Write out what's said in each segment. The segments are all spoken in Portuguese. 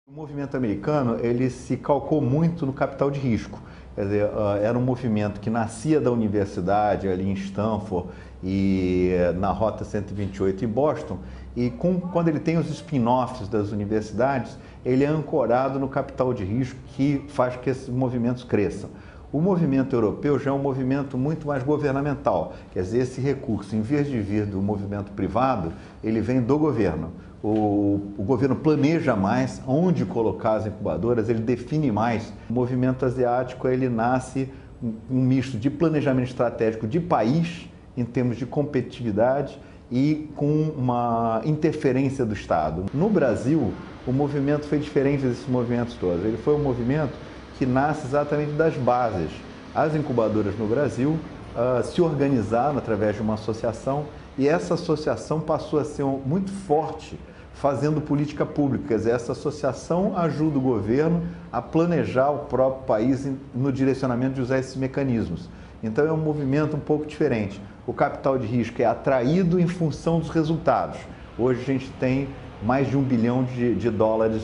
O movimento americano, ele se calcou muito no capital de risco. Quer dizer, era um movimento que nascia da universidade, ali em Stanford e na Rota 128 em Boston, e quando ele tem os spin-offs das universidades, ele é ancorado no capital de risco que faz que esses movimentos cresçam. O movimento europeu já é um movimento muito mais governamental, quer dizer, esse recurso, em vez de vir do movimento privado, ele vem do governo. O governo planeja mais onde colocar as incubadoras, ele define mais. O movimento asiático, ele nasce um misto de planejamento estratégico de país, em termos de competitividade, e com uma interferência do Estado. No Brasil, o movimento foi diferente desses movimentos todos. Ele foi um movimento que nasce exatamente das bases. As incubadoras no Brasil se organizaram através de uma associação, e essa associação passou a ser muito forte fazendo política pública. Quer dizer, essa associação ajuda o governo a planejar o próprio país no direcionamento de usar esses mecanismos. Então é um movimento um pouco diferente. O capital de risco é atraído em função dos resultados. Hoje a gente tem mais de $1 bilhão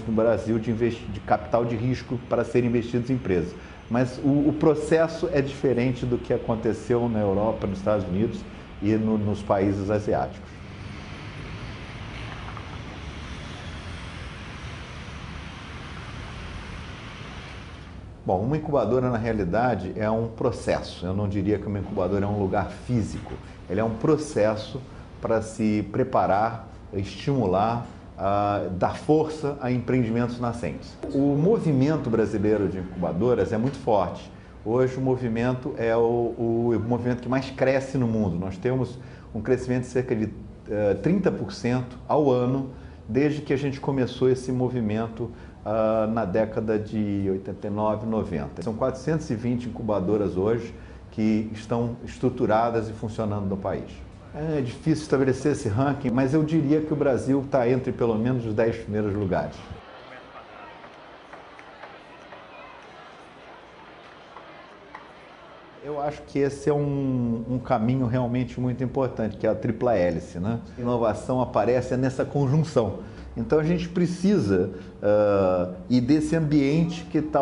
no Brasil de capital de risco para ser investidos em empresas. Mas o processo é diferente do que aconteceu na Europa, nos Estados Unidos e nos países asiáticos. Bom, uma incubadora, na realidade, é um processo. Eu não diria que uma incubadora é um lugar físico. Ele é um processo para se preparar, estimular, dar força a empreendimentos nascentes. O movimento brasileiro de incubadoras é muito forte. Hoje o movimento é o movimento que mais cresce no mundo. Nós temos um crescimento de cerca de 30% ao ano, desde que a gente começou esse movimento na década de 89, 90. São 420 incubadoras hoje que estão estruturadas e funcionando no país. É difícil estabelecer esse ranking, mas eu diria que o Brasil está entre pelo menos os 10 primeiros lugares. Eu acho que esse é um caminho realmente muito importante, que é a tripla hélice, né? A inovação aparece nessa conjunção. Então a gente precisa ir desse ambiente que está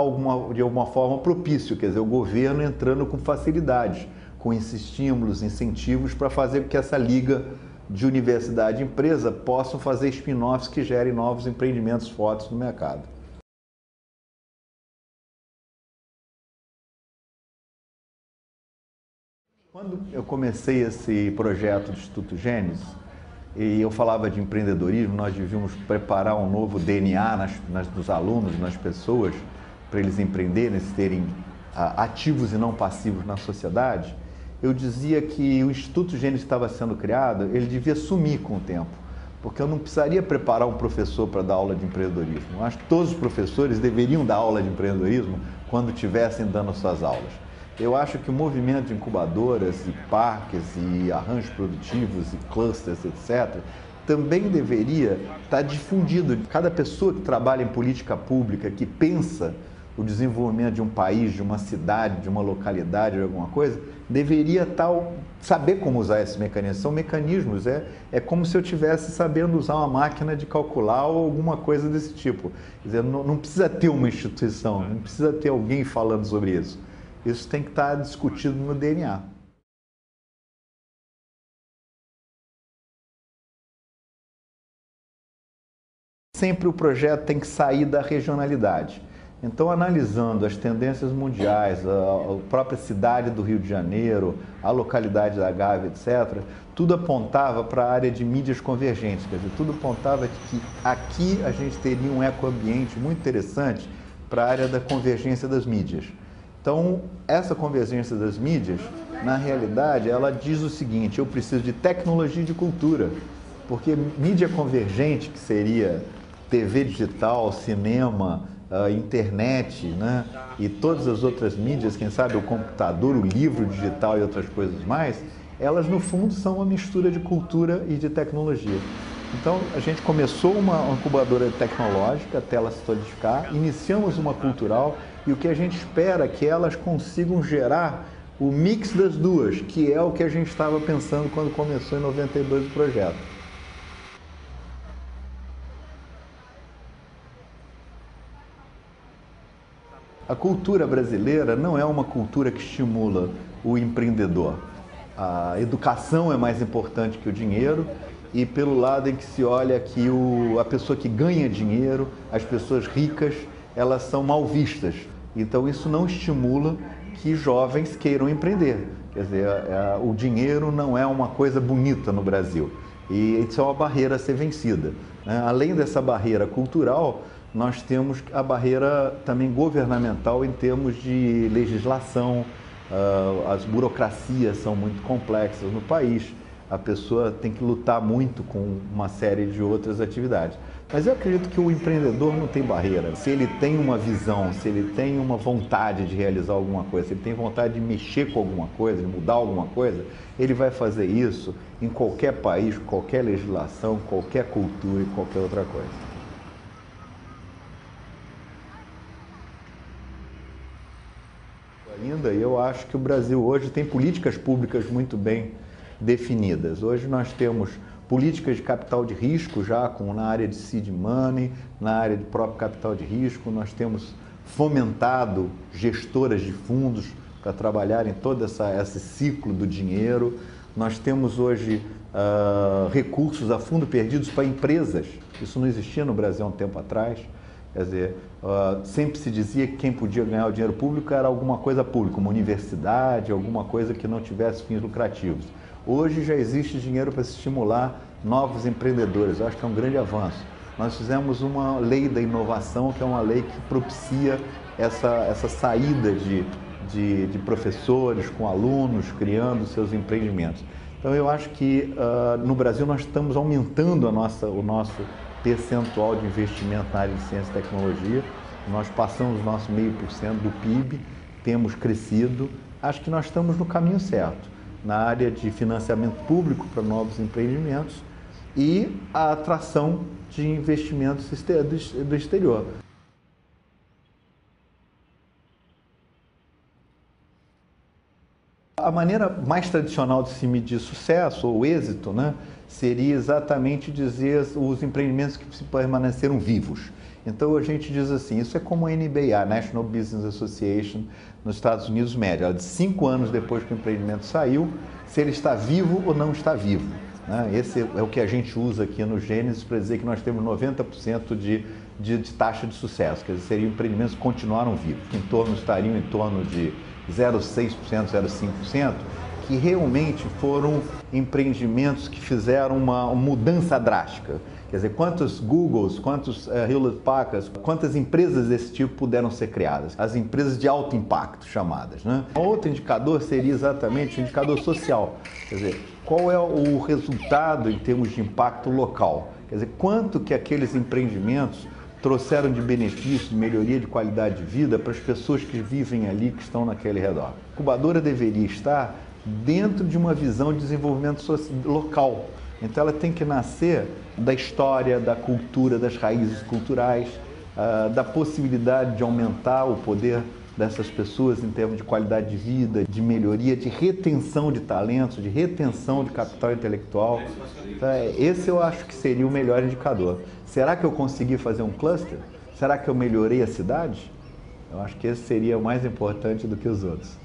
de alguma forma propício, quer dizer, o governo entrando com facilidade, com esses estímulos, incentivos para fazer com que essa liga de universidade e empresa possam fazer spin-offs que gerem novos empreendimentos fortes no mercado. Quando eu comecei esse projeto do Instituto Gênesis, e eu falava de empreendedorismo, nós devíamos preparar um novo DNA dos alunos, nas pessoas, para eles empreenderem, serem ativos e não passivos na sociedade. Eu dizia que o Instituto Gênesis estava sendo criado, ele devia sumir com o tempo, porque eu não precisaria preparar um professor para dar aula de empreendedorismo. Eu acho que todos os professores deveriam dar aula de empreendedorismo quando estivessem dando suas aulas. Eu acho que o movimento de incubadoras e parques e arranjos produtivos e clusters, etc., também deveria estar difundido. Cada pessoa que trabalha em política pública, que pensa o desenvolvimento de um país, de uma cidade, de uma localidade, de alguma coisa, deveria saber como usar esses mecanismos. São mecanismos, é como se eu estivesse sabendo usar uma máquina de calcular ou alguma coisa desse tipo. Quer dizer, não precisa ter uma instituição, não precisa ter alguém falando sobre isso. Isso tem que estar discutido no DNA. Sempre o projeto tem que sair da regionalidade. Então, analisando as tendências mundiais, a própria cidade do Rio de Janeiro, a localidade da Gávea, etc., tudo apontava para a área de mídias convergentes. Quer dizer, tudo apontava que aqui a gente teria um ecoambiente muito interessante para a área da convergência das mídias. Então, essa convergência das mídias, na realidade, ela diz o seguinte: eu preciso de tecnologia e de cultura, porque mídia convergente, que seria TV digital, cinema, internet, né, e todas as outras mídias, quem sabe o computador, o livro digital e outras coisas mais, elas no fundo são uma mistura de cultura e de tecnologia. Então, a gente começou uma incubadora tecnológica até ela se solidificar, iniciamos uma cultural, e o que a gente espera é que elas consigam gerar o mix das duas, que é o que a gente estava pensando quando começou em 92 o projeto. A cultura brasileira não é uma cultura que estimula o empreendedor. A educação é mais importante que o dinheiro e pelo lado em que se olha que a pessoa que ganha dinheiro, as pessoas ricas, elas são mal vistas. Então isso não estimula que jovens queiram empreender. Quer dizer, o dinheiro não é uma coisa bonita no Brasil e isso é uma barreira a ser vencida, né? Além dessa barreira cultural, nós temos a barreira também governamental em termos de legislação. As burocracias são muito complexas no país, a pessoa tem que lutar muito com uma série de outras atividades. Mas eu acredito que o empreendedor não tem barreira. Se ele tem uma visão, se ele tem uma vontade de realizar alguma coisa, se ele tem vontade de mexer com alguma coisa, de mudar alguma coisa, ele vai fazer isso em qualquer país, qualquer legislação, qualquer cultura e qualquer outra coisa. Ainda, eu acho que o Brasil hoje tem políticas públicas muito bem definidas. Hoje nós temos políticas de capital de risco já na área de seed money, na área de próprio capital de risco. Nós temos fomentado gestoras de fundos para trabalhar em todo esse ciclo do dinheiro. Nós temos hoje recursos a fundo perdidos para empresas. Isso não existia no Brasil há um tempo atrás. Quer dizer, sempre se dizia que quem podia ganhar o dinheiro público era alguma coisa pública, uma universidade, alguma coisa que não tivesse fins lucrativos. Hoje já existe dinheiro para estimular novos empreendedores, eu acho que é um grande avanço. Nós fizemos uma lei da inovação, que é uma lei que propicia essa saída de professores com alunos criando seus empreendimentos. Então eu acho que no Brasil nós estamos aumentando o nosso percentual de investimento na área de ciência e tecnologia. Nós passamos o nosso 0,5% do PIB, temos crescido. Acho que nós estamos no caminho certo, na área de financiamento público para novos empreendimentos e a atração de investimentos do exterior. A maneira mais tradicional de se medir sucesso ou êxito, né, seria exatamente dizer os empreendimentos que permaneceram vivos. Então a gente diz assim, isso é como a NBA, National Business Association, nos Estados Unidos mede, de 5 anos depois que o empreendimento saiu, se ele está vivo ou não está vivo, né? Esse é o que a gente usa aqui no Gênesis para dizer que nós temos 90% de taxa de sucesso, quer dizer, seriam empreendimentos que continuaram vivos, estariam em torno de 0,6%, 0,5%, que realmente foram empreendimentos que fizeram uma mudança drástica. Quer dizer, quantos Googles, quantos Hewlett-Packards, quantas empresas desse tipo puderam ser criadas? As empresas de alto impacto, chamadas, né? Outro indicador seria exatamente o indicador social. Quer dizer, qual é o resultado em termos de impacto local? Quer dizer, quanto que aqueles empreendimentos trouxeram de benefício, de melhoria de qualidade de vida para as pessoas que vivem ali, que estão naquele redor. A incubadora deveria estar dentro de uma visão de desenvolvimento local. Então ela tem que nascer da história, da cultura, das raízes culturais, da possibilidade de aumentar o poder dessas pessoas em termos de qualidade de vida, de melhoria, de retenção de talentos, de retenção de capital intelectual. Então, esse eu acho que seria o melhor indicador. Será que eu consegui fazer um cluster? Será que eu melhorei a cidade? Eu acho que esse seria o mais importante do que os outros.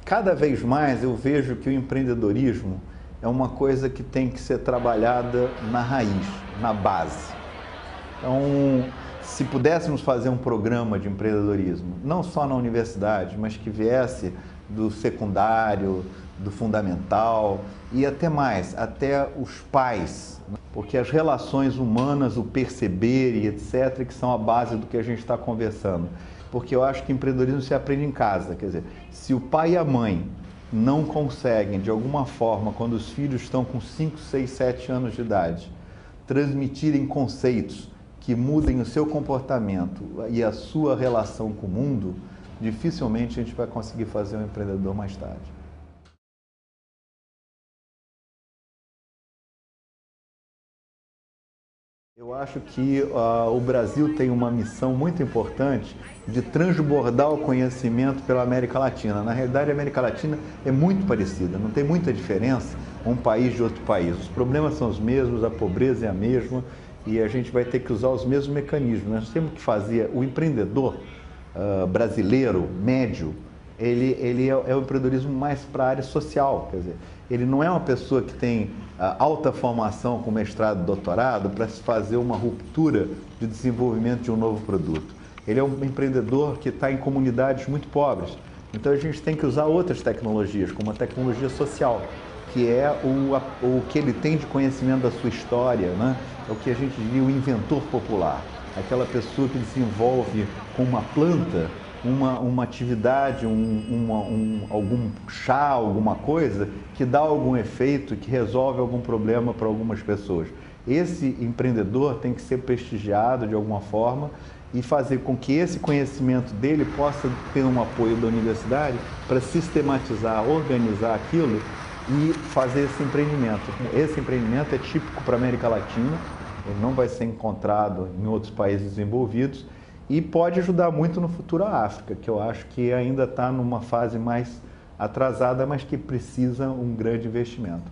Cada vez mais eu vejo que o empreendedorismo é uma coisa que tem que ser trabalhada na raiz, na base. Então, se pudéssemos fazer um programa de empreendedorismo, não só na universidade, mas que viesse do secundário, do fundamental e até mais, até os pais, porque as relações humanas, o perceber e etc., que são a base do que a gente está conversando. Porque eu acho que empreendedorismo se aprende em casa, quer dizer, se o pai e a mãe não conseguem, de alguma forma, quando os filhos estão com 5, 6, 7 anos de idade, transmitirem conceitos que mudem o seu comportamento e a sua relação com o mundo, dificilmente a gente vai conseguir fazer um empreendedor mais tarde. Eu acho que o Brasil tem uma missão muito importante de transbordar o conhecimento pela América Latina. Na realidade, a América Latina é muito parecida, não tem muita diferença um país de outro país. Os problemas são os mesmos, a pobreza é a mesma e a gente vai ter que usar os mesmos mecanismos. Nós temos que fazer o empreendedor brasileiro, médio, ele é o empreendedorismo mais para a área social, quer dizer, ele não é uma pessoa que tem alta formação com mestrado, doutorado, para se fazer uma ruptura de desenvolvimento de um novo produto. Ele é um empreendedor que está em comunidades muito pobres. Então a gente tem que usar outras tecnologias, como a tecnologia social, que é o que ele tem de conhecimento da sua história, né? É o que a gente diria o inventor popular, aquela pessoa que desenvolve com uma planta uma atividade, algum chá, alguma coisa que dá algum efeito, que resolve algum problema para algumas pessoas. Esse empreendedor tem que ser prestigiado de alguma forma e fazer com que esse conhecimento dele possa ter um apoio da universidade para sistematizar, organizar aquilo e fazer esse empreendimento. Esse empreendimento é típico para a América Latina, ele não vai ser encontrado em outros países desenvolvidos e pode ajudar muito no futuro a África, que eu acho que ainda está numa fase mais atrasada, mas que precisa um grande investimento.